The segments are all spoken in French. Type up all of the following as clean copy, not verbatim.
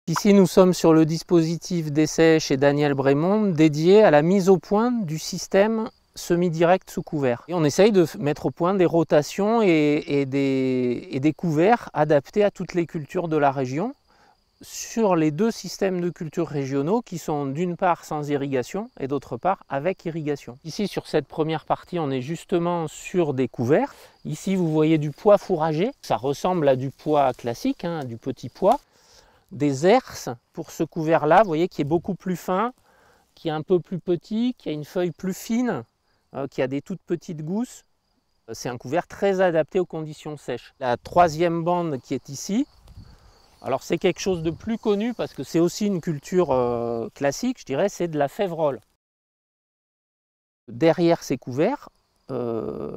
Ici, nous sommes sur le dispositif d'essai chez Daniel Brémond dédié à la mise au point du système semi-direct sous couvert. Et on essaye de mettre au point des rotations et des couverts adaptés à toutes les cultures de la région sur les deux systèmes de culture régionaux qui sont d'une part sans irrigation et d'autre part avec irrigation. Ici, sur cette première partie, on est justement sur des couverts. Ici, vous voyez du pois fourragé. Ça ressemble à du pois classique, du petit pois. Des herses pour ce couvert-là, vous voyez, qui est beaucoup plus fin, qui est un peu plus petit, qui a une feuille plus fine, qui a des toutes petites gousses. C'est un couvert très adapté aux conditions sèches. La troisième bande qui est ici, alors c'est quelque chose de plus connu parce que c'est aussi une culture classique, je dirais, c'est de la févrole. Derrière ces couverts,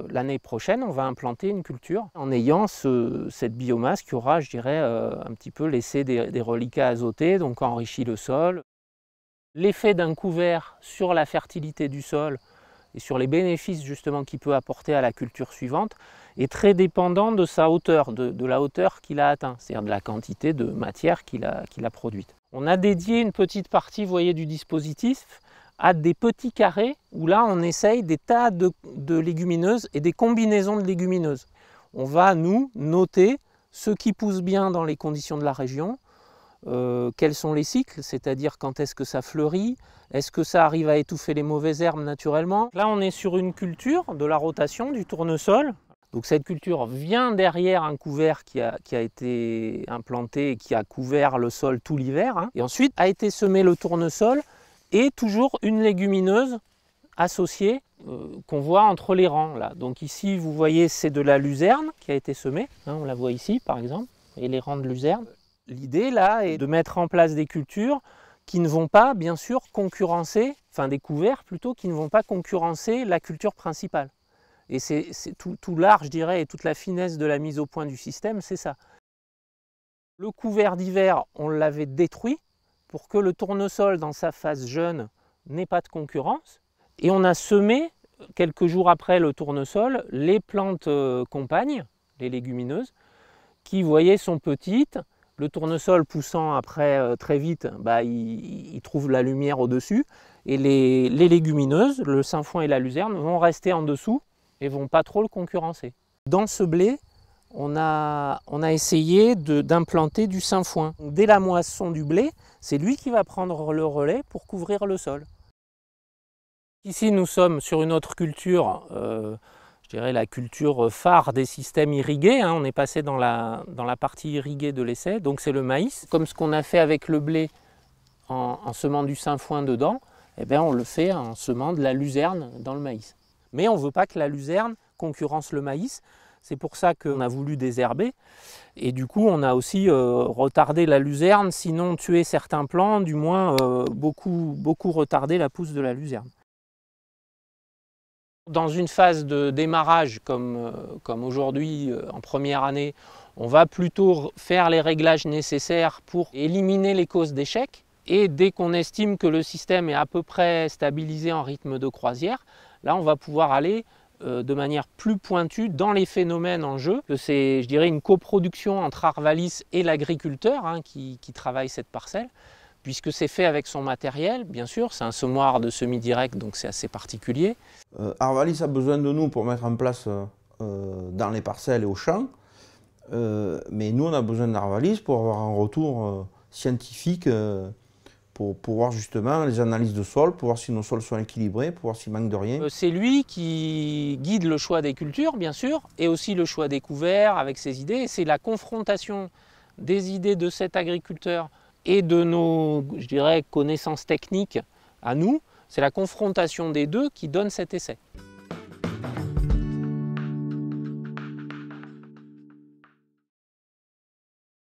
l'année prochaine, on va implanter une culture en ayant cette biomasse qui aura, je dirais, un petit peu laissé des reliquats azotés, donc enrichi le sol. L'effet d'un couvert sur la fertilité du sol et sur les bénéfices justement qu'il peut apporter à la culture suivante est très dépendant de sa hauteur, de la hauteur qu'il a atteint, c'est-à-dire de la quantité de matière qu'il a produite. On a dédié une petite partie, vous voyez, du dispositif à des petits carrés où là on essaye des tas de légumineuses et des combinaisons de légumineuses. On va nous noter ce qui pousse bien dans les conditions de la région, quels sont les cycles, c'est-à-dire quand est-ce que ça fleurit, est-ce que ça arrive à étouffer les mauvaises herbes naturellement. Là on est sur une culture de la rotation du tournesol. Donc cette culture vient derrière un couvert qui a été implanté et qui a couvert le sol tout l'hiver. Et ensuite a été semé le tournesol et toujours une légumineuse associée qu'on voit entre les rangs. Là. Donc ici, vous voyez, c'est de la luzerne qui a été semée. On la voit ici, par exemple, et les rangs de luzerne. L'idée, là, est de mettre en place des cultures qui ne vont pas, bien sûr, concurrencer, enfin des couverts plutôt, qui ne vont pas concurrencer la culture principale. Et c'est tout l'art, je dirais, et toute la finesse de la mise au point du système, c'est ça. Le couvert d'hiver, on l'avait détruit pour que le tournesol, dans sa phase jeune, n'ait pas de concurrence. Et on a semé, quelques jours après le tournesol, les plantes compagnes, les légumineuses, qui, vous voyez, sont petites. Le tournesol poussant après très vite, il trouve la lumière au-dessus. Et les légumineuses, le sainfoin et la luzerne, vont rester en dessous et ne vont pas trop le concurrencer. Dans ce blé, on a essayé d'implanter du sainfoin. Dès la moisson du blé, c'est lui qui va prendre le relais pour couvrir le sol. Ici, nous sommes sur une autre culture, je dirais la culture phare des systèmes irrigués. On est passé dans la partie irriguée de l'essai, donc c'est le maïs. Comme ce qu'on a fait avec le blé en semant du sainfoin dedans, on le fait en semant de la luzerne dans le maïs. Mais on ne veut pas que la luzerne concurrence le maïs. C'est pour ça qu'on a voulu désherber. Et du coup, on a aussi retardé la luzerne, sinon tué certains plants, du moins beaucoup retardé la pousse de la luzerne. Dans une phase de démarrage comme aujourd'hui en première année, on va plutôt faire les réglages nécessaires pour éliminer les causes d'échec. Et dès qu'on estime que le système est à peu près stabilisé en rythme de croisière, là on va pouvoir aller de manière plus pointue dans les phénomènes en jeu. C'est, je dirais, une coproduction entre Arvalis et l'agriculteur qui travaille cette parcelle, puisque c'est fait avec son matériel, bien sûr, c'est un semoir de semi-direct, donc c'est assez particulier. Arvalis a besoin de nous pour mettre en place dans les parcelles et aux champs, mais nous on a besoin d'Arvalis pour avoir un retour scientifique, pour voir justement les analyses de sol, pour voir si nos sols sont équilibrés, pour voir s'il manque de rien. C'est lui qui guide le choix des cultures, bien sûr, et aussi le choix des couverts avec ses idées. Et c'est la confrontation des idées de cet agriculteur et de nos, je dirais, connaissances techniques à nous, c'est la confrontation des deux qui donne cet essai.